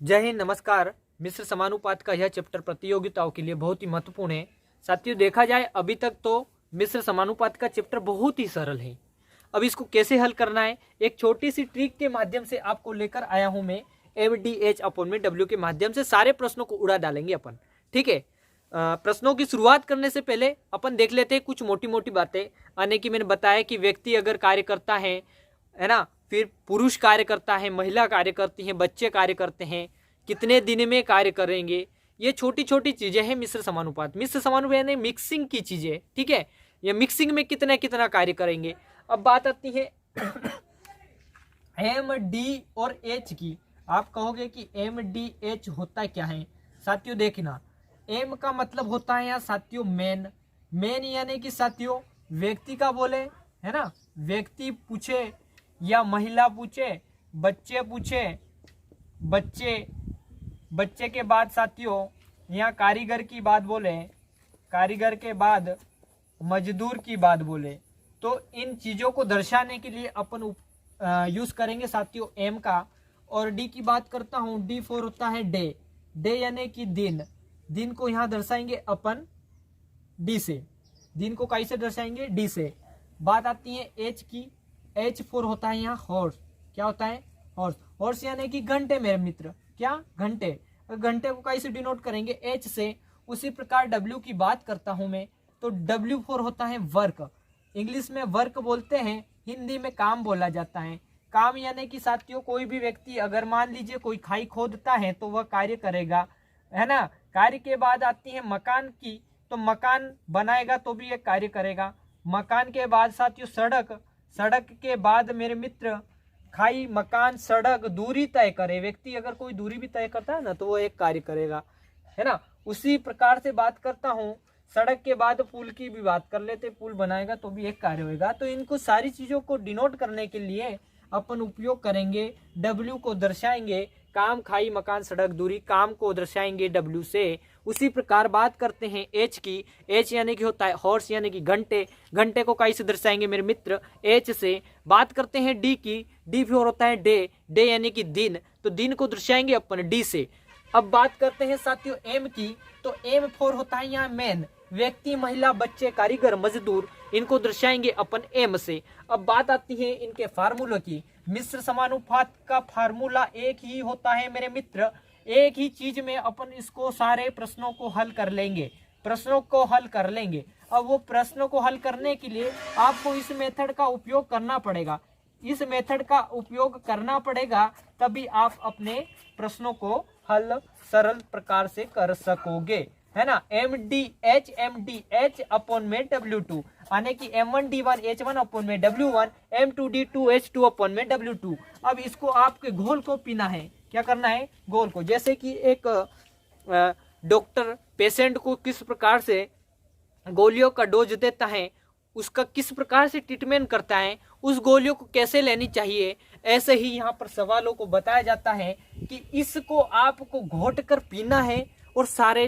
जय हिंद, नमस्कार। मिश्र समानुपात का यह चैप्टर प्रतियोगिताओं के लिए बहुत ही महत्वपूर्ण है। साथियों, देखा जाए अभी तक तो मिश्र समानुपात का चैप्टर बहुत ही सरल है। अब इसको कैसे हल करना है, एक छोटी सी ट्रिक के माध्यम से आपको लेकर आया हूं मैं। MDH/W के माध्यम से सारे प्रश्नों को उड़ा डालेंगे अपन। ठीक है। प्रश्नों की शुरुआत करने से पहले अपन देख लेते हैं कुछ मोटी मोटी बातें। आने की मैंने बताया कि व्यक्ति अगर कार्य करता है ना, फिर पुरुष कार्य करता है, महिला कार्य करती है, बच्चे कार्य करते हैं, कितने दिन में कार्य करेंगे, ये छोटी छोटी चीजें हैं मिश्र समानुपात। मिश्र समानुपात यानी मिक्सिंग की चीजें। ठीक है, ये मिक्सिंग में कितना कितना कार्य करेंगे। अब बात आती है एम डी और एच की। आप कहोगे कि एम डी एच होता क्या है। साथियों देखना, एम का मतलब होता है यहाँ साथियों मेन। मेन यानी कि साथियों व्यक्ति का बोले, है ना, व्यक्ति पूछे या महिला पूछे, बच्चे पूछे, बच्चे के बाद साथियों यहाँ कारीगर की बात बोले, कारीगर के बाद मजदूर की बात बोले, तो इन चीजों को दर्शाने के लिए अपन यूज करेंगे साथियों एम का। और डी की बात करता हूँ, डी फॉर होता है डे। डे यानी कि दिन। दिन को यहाँ दर्शाएंगे अपन डी से। दिन को कैसे दर्शाएंगे, डी से। बात आती है एच की। एच फॉर होता है यहाँ हॉर्स। क्या होता है, हॉर्स। हॉर्स यानी कि घंटे मेरे मित्र। क्या, घंटे। घंटे को कैसे डिनोट करेंगे, एच से। उसी प्रकार डब्ल्यू की बात करता हूं मैं, तो डब्ल्यू फॉर होता है वर्क। इंग्लिश में वर्क बोलते हैं, हिंदी में काम बोला जाता है। काम यानी कि साथियों कोई भी व्यक्ति अगर मान लीजिए कोई खाई खोदता है तो वह कार्य करेगा, है ना। कार्य के बाद आती है मकान की, तो मकान बनाएगा तो भी एक कार्य करेगा। मकान के बाद साथियों सड़क। सड़क के बाद मेरे मित्र खाई, मकान, सड़क, दूरी तय करे। व्यक्ति अगर कोई दूरी भी तय करता है ना तो वो एक कार्य करेगा, है ना। उसी प्रकार से बात करता हूँ, सड़क के बाद पुल की भी बात कर लेते, पुल बनाएगा तो भी एक कार्य होगा। तो इनको सारी चीजों को डिनोट करने के लिए अपन उपयोग करेंगे, डब्ल्यू को दर्शाएंगे। काम, खाई, मकान, सड़क, दूरी, काम को दर्शाएंगे डब्ल्यू से। उसी प्रकार बात करते हैं एच की। एच यानी कि होता है हॉर्स यानी कि घंटे। घंटे को कैसे दर्शाएंगे मेरे मित्र, एच से। बात करते हैं डी की। डी फिर होता है डे। डे यानी कि दिन, तो दिन को दर्शाएंगे अपन डी से। अब बात करते हैं साथियों एम की, तो एम फोर होता है यहाँ मैन। व्यक्ति, महिला, बच्चे, कारीगर, मजदूर, इनको दर्शाएंगे अपन एम से। अब बात आती है इनके फार्मूला की। मिश्र समानुपात का फार्मूला एक ही होता है मेरे मित्र। एक ही चीज में अपन इसको सारे प्रश्नों को हल कर लेंगे, प्रश्नों को हल कर लेंगे। अब वो प्रश्नों को हल करने के लिए आपको इस मेथड का उपयोग करना पड़ेगा। इस मेथड का उपयोग करना पड़ेगा, तभी आप अपने प्रश्नों को हल सरल प्रकार से कर सकोगे, है ना। MDH अपॉन में W2 यानी कि M1D1H1 अपॉन में W1, M2D2H2 अपॉन में W2। अब इसको आपके घोल को पीना है। क्या करना है, घोल को। जैसे कि एक डॉक्टर पेशेंट को किस प्रकार से गोलियों का डोज देता है, उसका किस प्रकार से ट्रीटमेंट करता है, उस गोलियों को कैसे लेनी चाहिए, ऐसे ही यहाँ पर सवालों को बताया जाता है कि इसको आपको घोट कर पीना है और सारे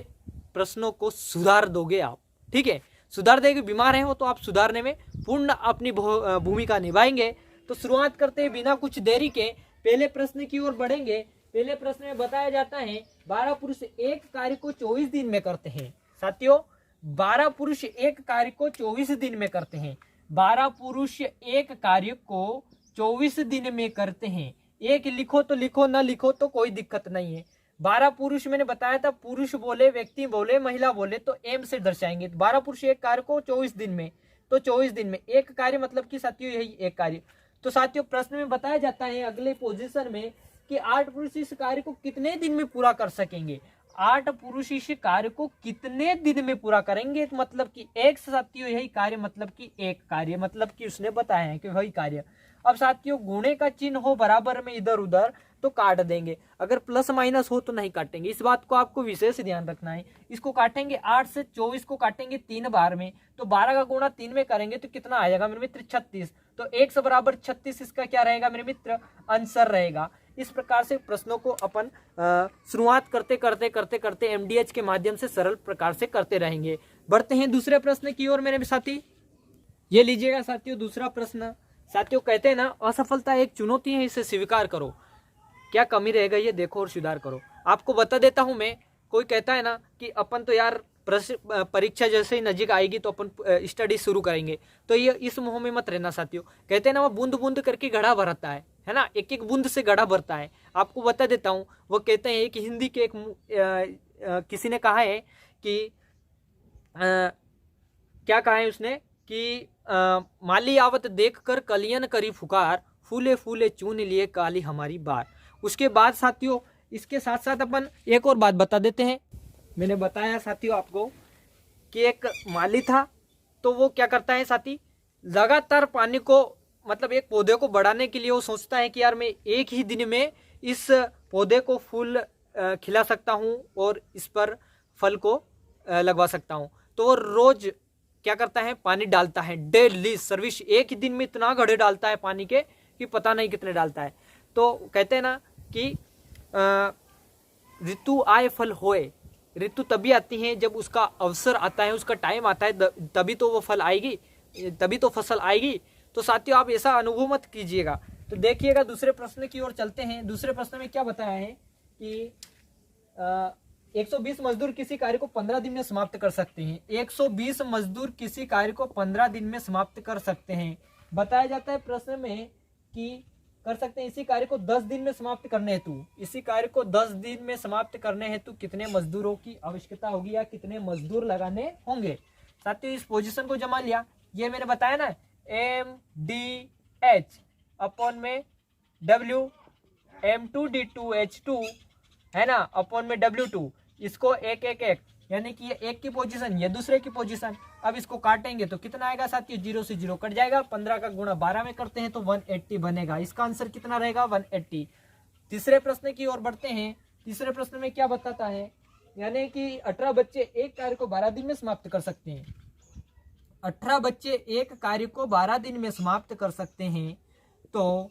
प्रश्नों को सुधार दोगे आप। ठीक है, सुधार देंगे। बीमार हैं वो तो आप सुधारने में पूर्ण अपनी भूमिका निभाएंगे। तो शुरुआत करते हैं बिना कुछ देरी के, पहले प्रश्न की ओर बढ़ेंगे। पहले प्रश्न में बताया जाता है 12 पुरुष एक कार्य को 24 दिन में करते हैं। साथियों 12 पुरुष एक कार्य को 24 दिन में करते हैं। 12 पुरुष एक कार्य को 24 दिन में करते हैं। एक लिखो तो लिखो, ना लिखो तो कोई दिक्कत नहीं है। 12 पुरुष मैंने बताया था, पुरुष बोले, व्यक्ति बोले, महिला बोले तो एम से दर्शाएंगे। 12 पुरुष एक कार्य को 24 दिन में, तो 24 दिन में एक कार्य मतलब कि साथियों यही एक कार्य। तो साथियों प्रश्न में बताया जाता है अगले पोजीशन में कि 8 पुरुष इस कार्य को कितने दिन में पूरा कर सकेंगे। 8 पुरुष इस कार्य को कितने दिन में पूरा करेंगे, मतलब कि एक साथियों यही कार्य, मतलब कि एक कार्य, मतलब कि उसने बताया है कि वही कार्य। अब साथियों गुणे का चिन्ह हो बराबर में इधर उधर तो काट देंगे, अगर प्लस माइनस हो तो नहीं काटेंगे। इस बात को आपको विशेष ध्यान रखना है। इसको काटेंगे 8 से 24 को काटेंगे 3 बार में, तो 12 का गुणा 3 में करेंगे तो कितना आएगा मेरे मित्र, 36। तो 1 से बराबर 36 इसका क्या रहेगा मेरे मित्र, आंसर रहेगा। इस प्रकार से प्रश्नों को अपन शुरुआत करते करते करते करते MDH के माध्यम से सरल प्रकार से करते रहेंगे। बढ़ते हैं दूसरे प्रश्न की ओर मेरे साथी। ये लीजिएगा साथियों दूसरा प्रश्न। साथियों कहते हैं ना, असफलता एक चुनौती है, इसे स्वीकार करो। क्या कमी रह गई है देखो और सुधार करो। आपको बता देता हूं मैं, कोई कहता है ना कि अपन तो यार परीक्षा जैसे ही नजीक आएगी तो अपन स्टडी शुरू करेंगे, तो ये इस मोह में मत रहना साथियों। कहते हैं ना वो बूंद बूंद करके घड़ा भरता है ना, एक एक बूंद से घड़ा भरता है। आपको बता देता हूँ, वो कहते हैं कि हिंदी के एक किसी ने कहा है कि क्या कहा है उसने कि माली आवत देख कर कलियन करी फुकार, फूले फूले चून लिए काली हमारी बार। उसके बाद साथियों इसके साथ साथ अपन एक और बात बता देते हैं। मैंने बताया साथियों आपको कि एक माली था, तो वो क्या करता है साथी, लगातार पानी को मतलब एक पौधे को बढ़ाने के लिए वो सोचता है कि यार मैं एक ही दिन में इस पौधे को फूल खिला सकता हूँ और इस पर फल को लगवा सकता हूँ। तो वो रोज क्या करता है, पानी डालता है, डेली सर्विस, एक ही दिन में इतना घड़े डालता है पानी के कि पता नहीं कितने डालता है। तो कहते हैं ना कि ऋतु आए फल होए, ऋतु तभी आती है जब उसका अवसर आता है, उसका टाइम आता है, तभी तो वो फल आएगी, तभी तो फसल आएगी। तो साथियों आप ऐसा अनुभव मत कीजिएगा। तो देखिएगा दूसरे प्रश्न की ओर चलते हैं। दूसरे प्रश्न में क्या बताया है कि 120 मजदूर किसी कार्य को 15 दिन में समाप्त कर सकते हैं। 120 मजदूर किसी कार्य को 15 दिन में समाप्त कर सकते हैं। बताया जाता है प्रश्न में कि कर सकते हैं इसी कार्य को 10 दिन में समाप्त करने हेतु, इसी कार्य को 10 दिन में समाप्त करने हेतु कितने मजदूरों की आवश्यकता होगी या कितने मजदूर लगाने होंगे। साथियों इस पोजीशन को जमा लिया, ये मैंने बताया ना MDH अपॉन में W, M2D2H2 है ना, अपॉन में W2, इसको एक एक एक यानी कि ये एक की पोजीशन, ये दूसरे की पोजीशन। अब इसको काटेंगे तो कितना आएगा साथियों, 0 से 0 कट जाएगा, 15 का गुणा 12 में करते हैं तो 180 बनेगा। इसका आंसर कितना रहेगा, 180। तीसरे प्रश्न की ओर बढ़ते हैं। तीसरे प्रश्न में क्या बताता है, यानी कि 18 बच्चे एक कार्य को 12 दिन में समाप्त कर सकते हैं। 18 बच्चे एक कार्य को 12 दिन में समाप्त कर सकते हैं, तो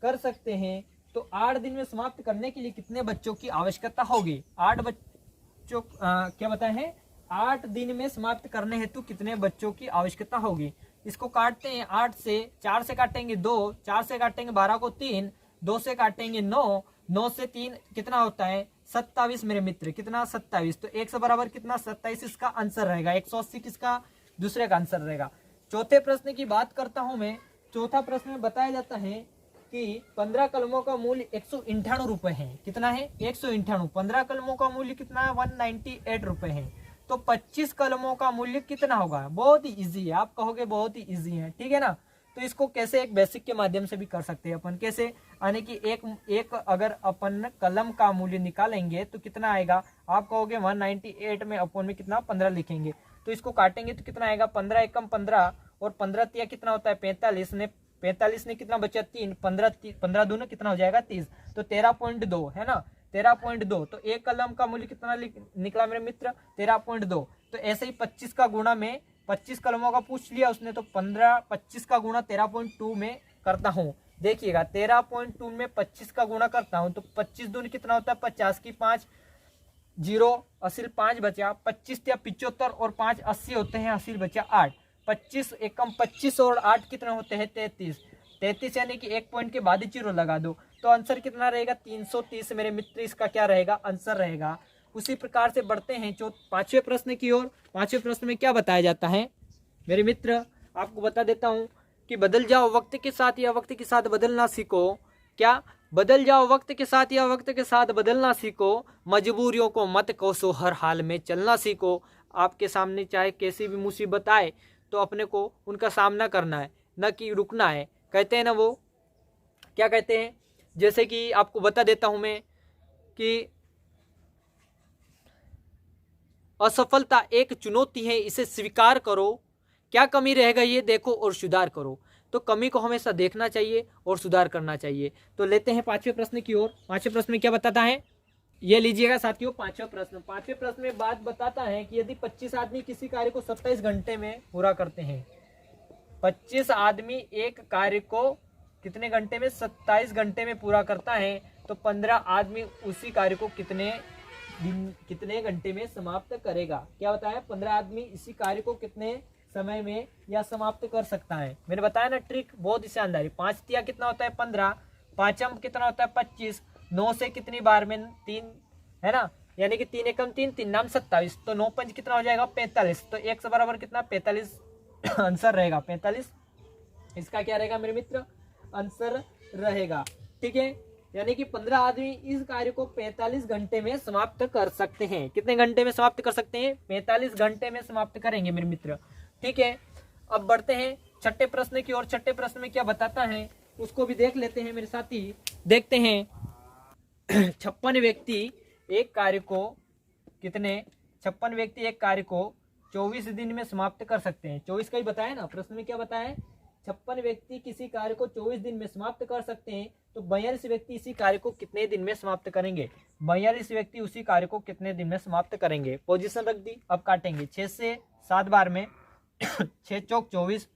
कर सकते हैं तो 8 दिन में समाप्त करने के लिए कितने बच्चों की आवश्यकता होगी। 8 बच्चों क्या बताया है, 8 दिन में समाप्त करने हेतु कितने बच्चों की आवश्यकता होगी। इसको काटते हैं, 8 से 4 से काटेंगे 2, 4 से काटेंगे 12 को 3, 2 से काटेंगे 9, 9 से 3 कितना होता है 27 मेरे मित्र, कितना 27। तो 1 से बराबर कितना 27, इसका आंसर रहेगा। 180 किसका, दूसरे का आंसर रहेगा। चौथे प्रश्न की बात करता हूं मैं। चौथा प्रश्न में बताया जाता है कि 15 कलमों का मूल्य 198 रुपए है। कितना है, 198। 15 कलमों का मूल्य कितना है, 198 रुपए है। तो 25 कलमों का मूल्य कितना होगा। बहुत ही इजी है, आप कहोगे बहुत ही इजी है, ठीक है ना। तो इसको कैसे एक बेसिक के माध्यम से भी कर सकते हैं अपन, कैसे, यानी कि एक अगर अपन कलम का मूल्य निकालेंगे तो कितना आएगा, आप कहोगे 198 में अपन में कितना 15 लिखेंगे, तो इसको काटेंगे तो कितना आएगा 15 एकम 15 और 15 तिया कितना होता है 45 ने कितना बचा 3, 15 दूना कितना हो जाएगा 30, तो 13.2 है ना, 13.2। तो एक कलम का मूल्य कितना निकला मेरे मित्र 13.2। तो ऐसे ही 25 का गुणा में 25 कलमों का पूछ लिया उसने, तो 25 का गुणा 13.2 में करता हूँ। देखिएगा 13.2 में 25 का गुणा करता हूँ तो 25 दूनी कितना होता है 50 की 5, 0 असील 5 बचा, 25 या 75 और 5 80 होते हैं, असील बचा 8। 25 एकम 25 और 8 कितने होते हैं 33 यानी कि एक पॉइंट के बाद ही 0 लगा दो, तो आंसर कितना रहेगा 330 मेरे मित्र, इसका क्या रहेगा आंसर रहेगा। उसी प्रकार से बढ़ते हैं पांचवें प्रश्न की ओर। पांचवें प्रश्न में क्या बताया जाता है मेरे मित्र, आपको बता देता हूं कि बदल जाओ वक्त के साथ या वक्त के साथ बदलना सीखो। क्या, बदल जाओ वक्त के साथ या वक्त के साथ बदलना सीखो, मजबूरियों को मत कोसो हर हाल में चलना सीखो। आपके सामने चाहे कैसी भी मुसीबत आए तो अपने को उनका सामना करना है, न कि रुकना है। कहते हैं ना वो क्या कहते हैं, जैसे कि आपको बता देता हूं मैं कि असफलता एक चुनौती है, इसे स्वीकार करो, क्या कमी रह गई है देखो और सुधार करो। तो कमी को हमेशा देखना चाहिए और सुधार करना चाहिए। तो लेते हैं पांचवें प्रश्न की ओर। पांचवें प्रश्न में क्या बताता है, ये लीजिएगा साथियों पांचवें प्रश्न। पांचवें प्रश्न में बात बताता है कि यदि 25 आदमी किसी कार्य को 27 घंटे में पूरा करते हैं, 25 आदमी एक कार्य को कितने घंटे में 27 घंटे में पूरा करता है, तो 15 आदमी उसी कार्य को कितने घंटे में समाप्त करेगा। क्या बताया, 15 आदमी इसी कार्य को कितने समय में या समाप्त कर सकता है। मैंने बताया ना ट्रिक बहुत ही शानदार। 5 तिया कितना होता है 15, पांचम कितना होता है 25, 9 से कितनी बार में 3 है ना, यानी कि 3 एकम 3, 3 नाम 27, तो 9 पंच कितना हो जाएगा 45, तो x बराबर कितना 45 आंसर रहेगा 45, इसका क्या रहेगा मेरे मित्र आंसर रहेगा। ठीक है, यानी कि 15 आदमी इस कार्य को 45 घंटे में समाप्त कर सकते हैं। कितने घंटे में समाप्त कर सकते हैं? 45 घंटे में समाप्त करेंगे मेरे मित्र। ठीक है, अब बढ़ते हैं छठे प्रश्न की ओर। छठे प्रश्न में क्या बताता है उसको भी देख लेते हैं मेरे साथी। देखते हैं 56 व्यक्ति एक कार्य को कितने 56 व्यक्ति एक कार्य को 24 दिन में समाप्त कर सकते हैं। 24 का ही बताया ना, प्रश्न में क्या बताया है 56 व्यक्ति किसी कार्य को 24 दिन में समाप्त कर सकते हैं, तो 42 व्यक्ति इसी कार्य को कितने दिन में समाप्त करेंगे? 42 व्यक्ति उसी कार्य को कितने दिन में समाप्त करेंगे? पोजीशन रख दी, अब काटेंगे 6 से 7 बार में 6 चौक 24,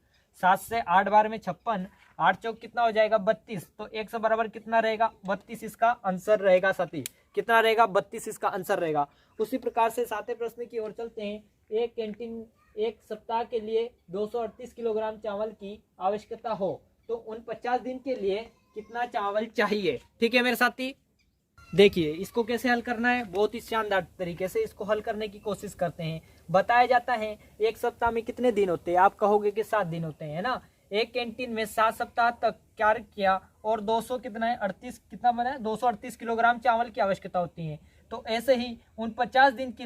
7 से 8 बार में 56, 8 चौक कितना हो जाएगा 32, तो 100 बराबर कितना रहेगा 32 इसका आंसर रहेगा साथी। कितना रहेगा 32 इसका आंसर रहेगा। उसी प्रकार से सातवें प्रश्न की ओर चलते हैं। एक कैंटीन एक सप्ताह के लिए 238 किलोग्राम चावल की आवश्यकता हो तो उन 50 दिन के लिए कितना चावल चाहिए? ठीक है मेरे साथी, देखिए इसको कैसे हल करना है, बहुत ही शानदार तरीके से इसको हल करने की कोशिश करते हैं। बताया जाता है एक सप्ताह में कितने दिन होते हैं? आप कहोगे कि 7 दिन होते हैं, है ना। एक कैंटीन में 7 सप्ताह तक कार्य किया और 200 कितना है 38 कितना बना है 238 किलोग्राम चावल की आवश्यकता होती है। तो ऐसे ही उन 50 दिन के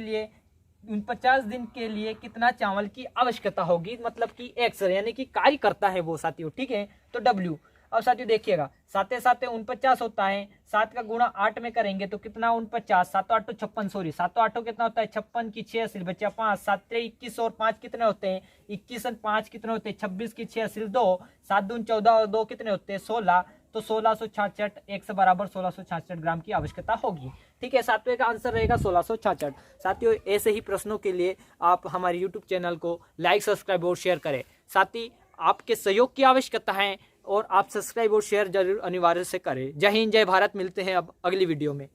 लिए कितना चावल की आवश्यकता होगी, मतलब कि एक्स यानी कि कार्य करता है वो साथियों। ठीक है, तो डब्ल्यू। अब साथियों देखिएगा 7 7 49 होता है, 7 का गुणा 8 में करेंगे तो कितना 49, 7 8 56 सॉरी 7 8 कितना होता है 56 की 6 असिल बचा 5, 7 21 और 5 कितने होते हैं 21 और 5 कितने होते हैं 26 की 6 असिल 2, 7 दून 14 और 2 कितने होते हैं 16, तो 1666 x बराबर 1666 ग्राम की आवश्यकता होगी। ठीक है, सातवें का आंसर रहेगा 1666। साथियों ऐसे ही प्रश्नों के लिए आप हमारे YouTube चैनल को लाइक सब्सक्राइब और शेयर करें। साथ ही आपके सहयोग की आवश्यकता है और आप सब्सक्राइब और शेयर जरूर अनिवार्य से करें। जय हिंद जय भारत, मिलते हैं अब अगली वीडियो में।